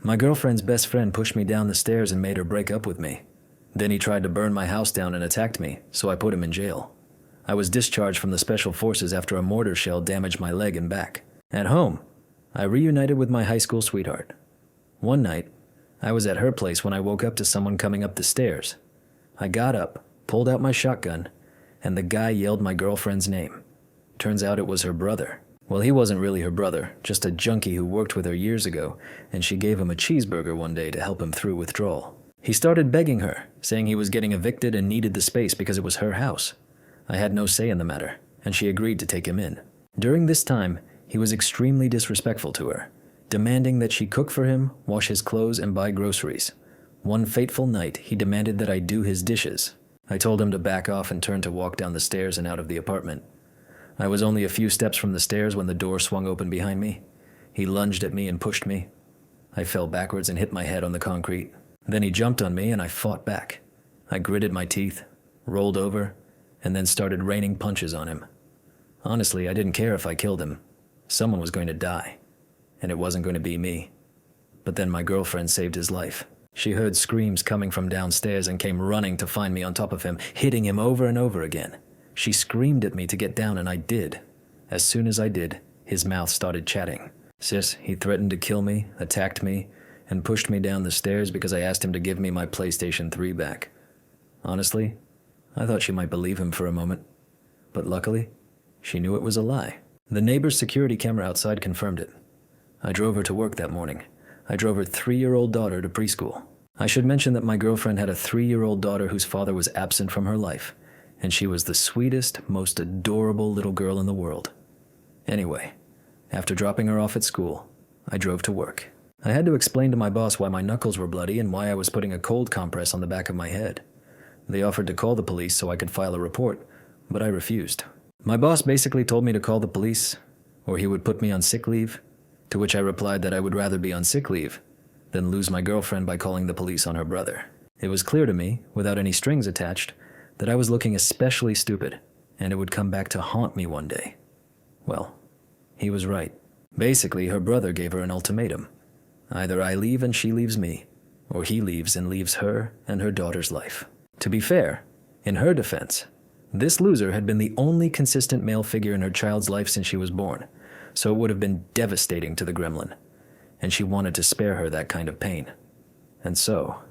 My girlfriend's best friend pushed me down the stairs and made her break up with me. Then he tried to burn my house down and attacked me, so I put him in jail. I was discharged from the special forces after a mortar shell damaged my leg and back. At home, I reunited with my high school sweetheart. One night, I was at her place when I woke up to someone coming up the stairs. I got up, pulled out my shotgun, and the guy yelled my girlfriend's name. Turns out it was her brother. Well, he wasn't really her brother, just a junkie who worked with her years ago, and she gave him a cheeseburger one day to help him through withdrawal. He started begging her, saying he was getting evicted and needed the space because it was her house. I had no say in the matter, and she agreed to take him in. During this time, he was extremely disrespectful to her, demanding that she cook for him, wash his clothes, and buy groceries. One fateful night, he demanded that I do his dishes. I told him to back off and turned to walk down the stairs and out of the apartment. I was only a few steps from the stairs when the door swung open behind me. He lunged at me and pushed me. I fell backwards and hit my head on the concrete. Then he jumped on me and I fought back. I gritted my teeth, rolled over, and then started raining punches on him. Honestly, I didn't care if I killed him. Someone was going to die, and it wasn't going to be me. But then my girlfriend saved his life. She heard screams coming from downstairs and came running to find me on top of him, hitting him over and over again. She screamed at me to get down, and I did. As soon as I did, his mouth started chatting. Sis, he threatened to kill me, attacked me, and pushed me down the stairs because I asked him to give me my PlayStation 3 back. Honestly, I thought she might believe him for a moment. But luckily, she knew it was a lie. The neighbor's security camera outside confirmed it. I drove her to work that morning. I drove her 3-year-old daughter to preschool. I should mention that my girlfriend had a 3-year-old daughter whose father was absent from her life, and she was the sweetest, most adorable little girl in the world. Anyway, after dropping her off at school, I drove to work. I had to explain to my boss why my knuckles were bloody and why I was putting a cold compress on the back of my head. They offered to call the police so I could file a report, but I refused. My boss basically told me to call the police, or he would put me on sick leave, to which I replied that I would rather be on sick leave than lose my girlfriend by calling the police on her brother. It was clear to me, without any strings attached, that I was looking especially stupid, and it would come back to haunt me one day. Well, he was right. Basically, her brother gave her an ultimatum. Either I leave and she leaves me, or he leaves and leaves her and her daughter's life. To be fair, in her defense, this loser had been the only consistent male figure in her child's life since she was born, so it would have been devastating to the gremlin, and she wanted to spare her that kind of pain. And so,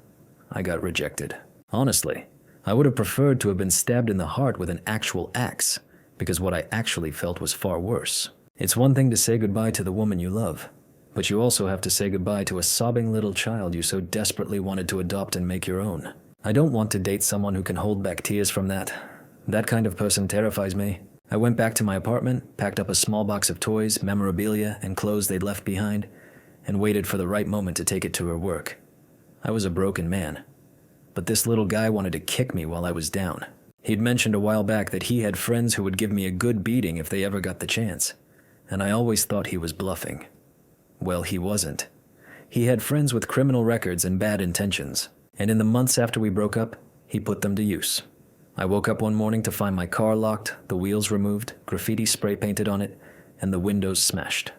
I got rejected. Honestly, I would have preferred to have been stabbed in the heart with an actual axe, because what I actually felt was far worse. It's one thing to say goodbye to the woman you love, but you also have to say goodbye to a sobbing little child you so desperately wanted to adopt and make your own. I don't want to date someone who can hold back tears from that. That kind of person terrifies me. I went back to my apartment, packed up a small box of toys, memorabilia, and clothes they'd left behind, and waited for the right moment to take it to her work. I was a broken man, but this little guy wanted to kick me while I was down. He'd mentioned a while back that he had friends who would give me a good beating if they ever got the chance, and I always thought he was bluffing. Well, he wasn't. He had friends with criminal records and bad intentions, and in the months after we broke up, he put them to use. I woke up one morning to find my car locked, the wheels removed, graffiti spray painted on it, and the windows smashed.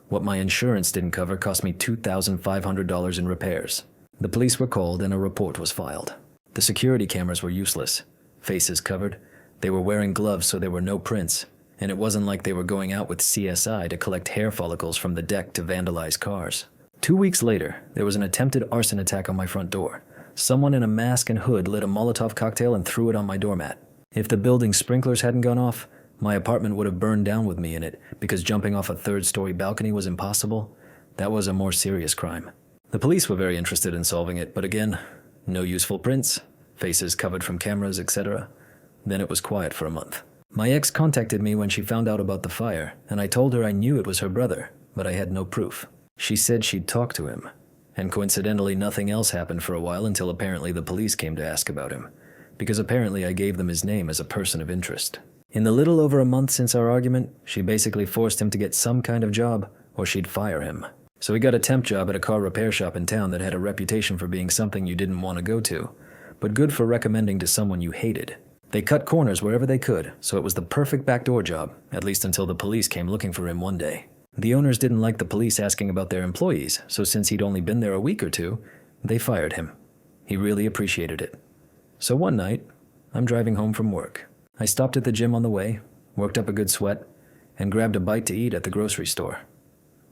What my insurance didn't cover cost me $2,500 in repairs. The police were called and a report was filed. The security cameras were useless. Faces covered. They were wearing gloves so there were no prints, and it wasn't like they were going out with CSI to collect hair follicles from the deck to vandalize cars. 2 weeks later, there was an attempted arson attack on my front door. Someone in a mask and hood lit a Molotov cocktail and threw it on my doormat. If the building's sprinklers hadn't gone off, my apartment would have burned down with me in it because jumping off a 3rd-story balcony was impossible. That was a more serious crime. The police were very interested in solving it, but again, no useful prints, faces covered from cameras, etc. Then it was quiet for a month. My ex contacted me when she found out about the fire, and I told her I knew it was her brother, but I had no proof. She said she'd talked to him. And coincidentally, nothing else happened for a while until apparently the police came to ask about him, because apparently I gave them his name as a person of interest. In the little over a month since our argument, she basically forced him to get some kind of job, or she'd fire him. So he got a temp job at a car repair shop in town that had a reputation for being something you didn't want to go to, but good for recommending to someone you hated. They cut corners wherever they could, so it was the perfect backdoor job, at least until the police came looking for him one day. The owners didn't like the police asking about their employees, so since he'd only been there a week or two, they fired him. He really appreciated it. So one night, I'm driving home from work. I stopped at the gym on the way, worked up a good sweat, and grabbed a bite to eat at the grocery store.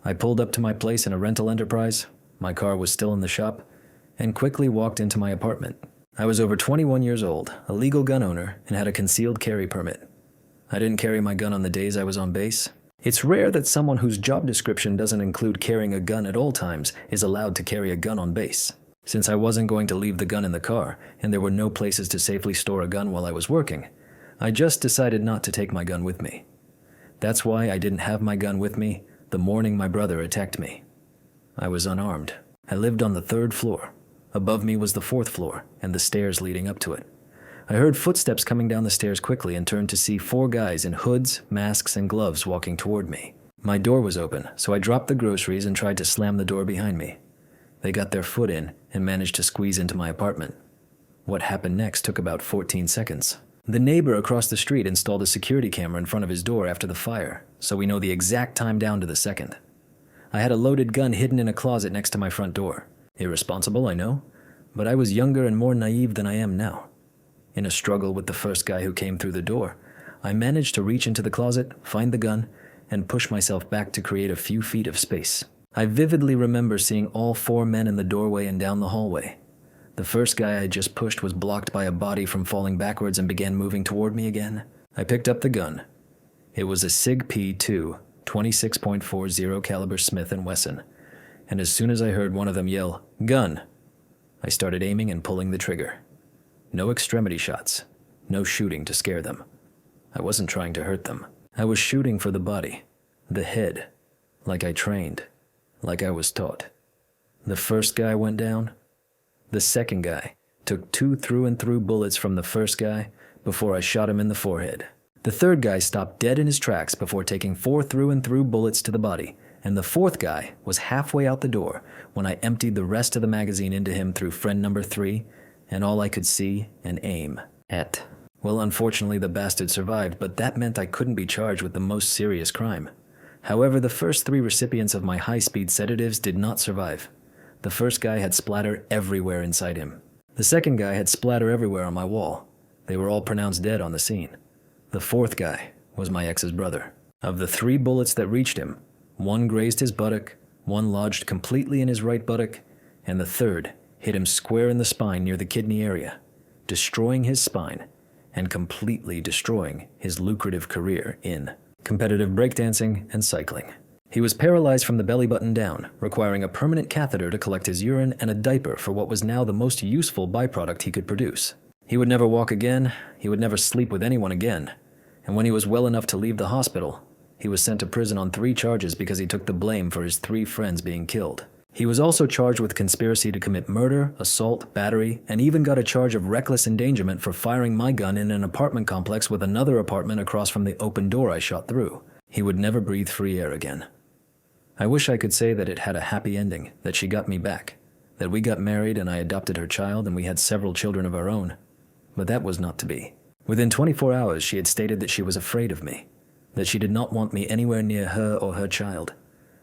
I pulled up to my place in a rental enterprise, my car was still in the shop, and quickly walked into my apartment. I was over 21 years old, a legal gun owner, and had a concealed carry permit. I didn't carry my gun on the days I was on base. It's rare that someone whose job description doesn't include carrying a gun at all times is allowed to carry a gun on base. Since I wasn't going to leave the gun in the car, and there were no places to safely store a gun while I was working, I just decided not to take my gun with me. That's why I didn't have my gun with me the morning my brother attacked me. I was unarmed. I lived on the 3rd floor. Above me was the 4th floor, and the stairs leading up to it. I heard footsteps coming down the stairs quickly and turned to see 4 guys in hoods, masks, and gloves walking toward me. My door was open, so I dropped the groceries and tried to slam the door behind me. They got their foot in and managed to squeeze into my apartment. What happened next took about 14 seconds. The neighbor across the street installed a security camera in front of his door after the fire, so we know the exact time down to the second. I had a loaded gun hidden in a closet next to my front door. Irresponsible, I know, but I was younger and more naive than I am now. In a struggle with the first guy who came through the door, I managed to reach into the closet, find the gun, and push myself back to create a few feet of space. I vividly remember seeing all 4 men in the doorway and down the hallway. The first guy I just pushed was blocked by a body from falling backwards and began moving toward me again. I picked up the gun. It was a SIG P2 26.40 caliber Smith & Wesson, and as soon as I heard one of them yell, "Gun!" I started aiming and pulling the trigger. No extremity shots, no shooting to scare them. I wasn't trying to hurt them. I was shooting for the body, the head, like I trained, like I was taught. The first guy went down. The second guy took 2 through-and-through bullets from the first guy before I shot him in the forehead. The third guy stopped dead in his tracks before taking 4 through-and-through bullets to the body, and the fourth guy was halfway out the door when I emptied the rest of the magazine into him through friend number 3, and all I could see and aim at. Well, unfortunately the bastard survived, but that meant I couldn't be charged with the most serious crime. However, the first 3 recipients of my high-speed sedatives did not survive. The first guy had splatter everywhere inside him. The second guy had splatter everywhere on my wall. They were all pronounced dead on the scene. The fourth guy was my ex's brother. Of the 3 bullets that reached him, 1 grazed his buttock, 1 lodged completely in his right buttock, and the third hit him square in the spine near the kidney area, destroying his spine and completely destroying his lucrative career in competitive breakdancing and cycling. He was paralyzed from the belly button down, requiring a permanent catheter to collect his urine and a diaper for what was now the most useful byproduct he could produce. He would never walk again, he would never sleep with anyone again, and when he was well enough to leave the hospital, he was sent to prison on 3 charges because he took the blame for his 3 friends being killed. He was also charged with conspiracy to commit murder, assault, battery, and even got a charge of reckless endangerment for firing my gun in an apartment complex with another apartment across from the open door I shot through. He would never breathe free air again. I wish I could say that it had a happy ending, that she got me back, that we got married and I adopted her child and we had several children of our own. But that was not to be. Within 24 hours, she had stated that she was afraid of me, that she did not want me anywhere near her or her child,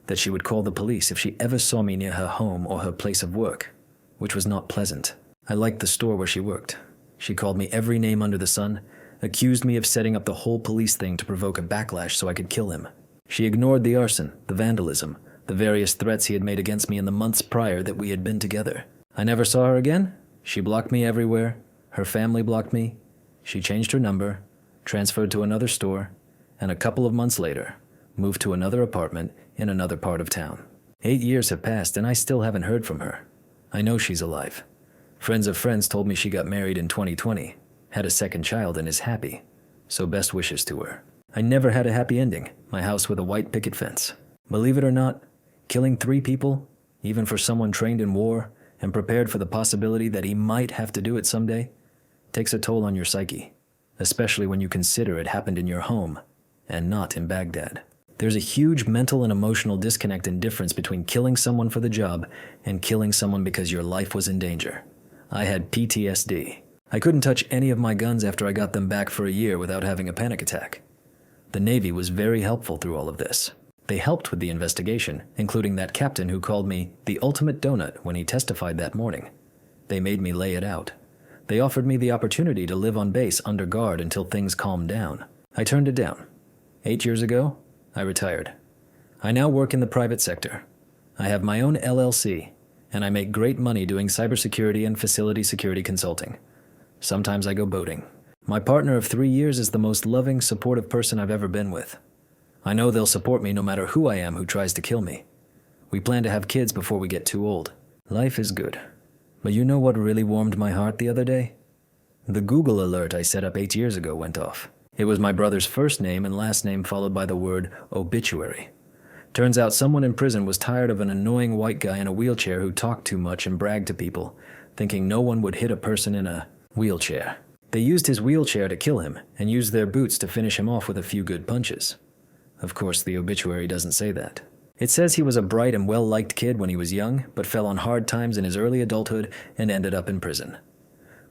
that she would call the police if she ever saw me near her home or her place of work, which was not pleasant. I liked the store where she worked. She called me every name under the sun, accused me of setting up the whole police thing to provoke a backlash so I could kill him. She ignored the arson, the vandalism, the various threats he had made against me in the months prior that we had been together. I never saw her again. She blocked me everywhere. Her family blocked me. She changed her number, transferred to another store, and a couple of months later, moved to another apartment in another part of town. 8 years have passed and I still haven't heard from her. I know she's alive. Friends of friends told me she got married in 2020, had a second child and is happy, so best wishes to her. I never had a happy ending, my house with a white picket fence. Believe it or not, killing 3 people, even for someone trained in war and prepared for the possibility that he might have to do it someday, takes a toll on your psyche, especially when you consider it happened in your home and not in Baghdad. There's a huge mental and emotional disconnect and difference between killing someone for the job and killing someone because your life was in danger. I had PTSD. I couldn't touch any of my guns after I got them back for a year without having a panic attack. The Navy was very helpful through all of this. They helped with the investigation, including that captain who called me the ultimate donut when he testified that morning. They made me lay it out. They offered me the opportunity to live on base under guard until things calmed down. I turned it down. 8 years ago, I retired. I now work in the private sector. I have my own LLC, and I make great money doing cybersecurity and facility security consulting. Sometimes I go boating. My partner of 3 years is the most loving, supportive person I've ever been with. I know they'll support me no matter who I am who tries to kill me. We plan to have kids before we get too old. Life is good. But you know what really warmed my heart the other day? The Google alert I set up 8 years ago went off. It was my brother's first name and last name followed by the word obituary. Turns out someone in prison was tired of an annoying white guy in a wheelchair who talked too much and bragged to people, thinking no one would hit a person in a wheelchair. They used his wheelchair to kill him and used their boots to finish him off with a few good punches. Of course, the obituary doesn't say that. It says he was a bright and well-liked kid when he was young, but fell on hard times in his early adulthood and ended up in prison.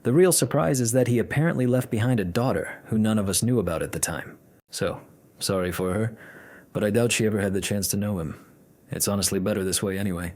The real surprise is that he apparently left behind a daughter who none of us knew about at the time. So, sorry for her, but I doubt she ever had the chance to know him. It's honestly better this way anyway.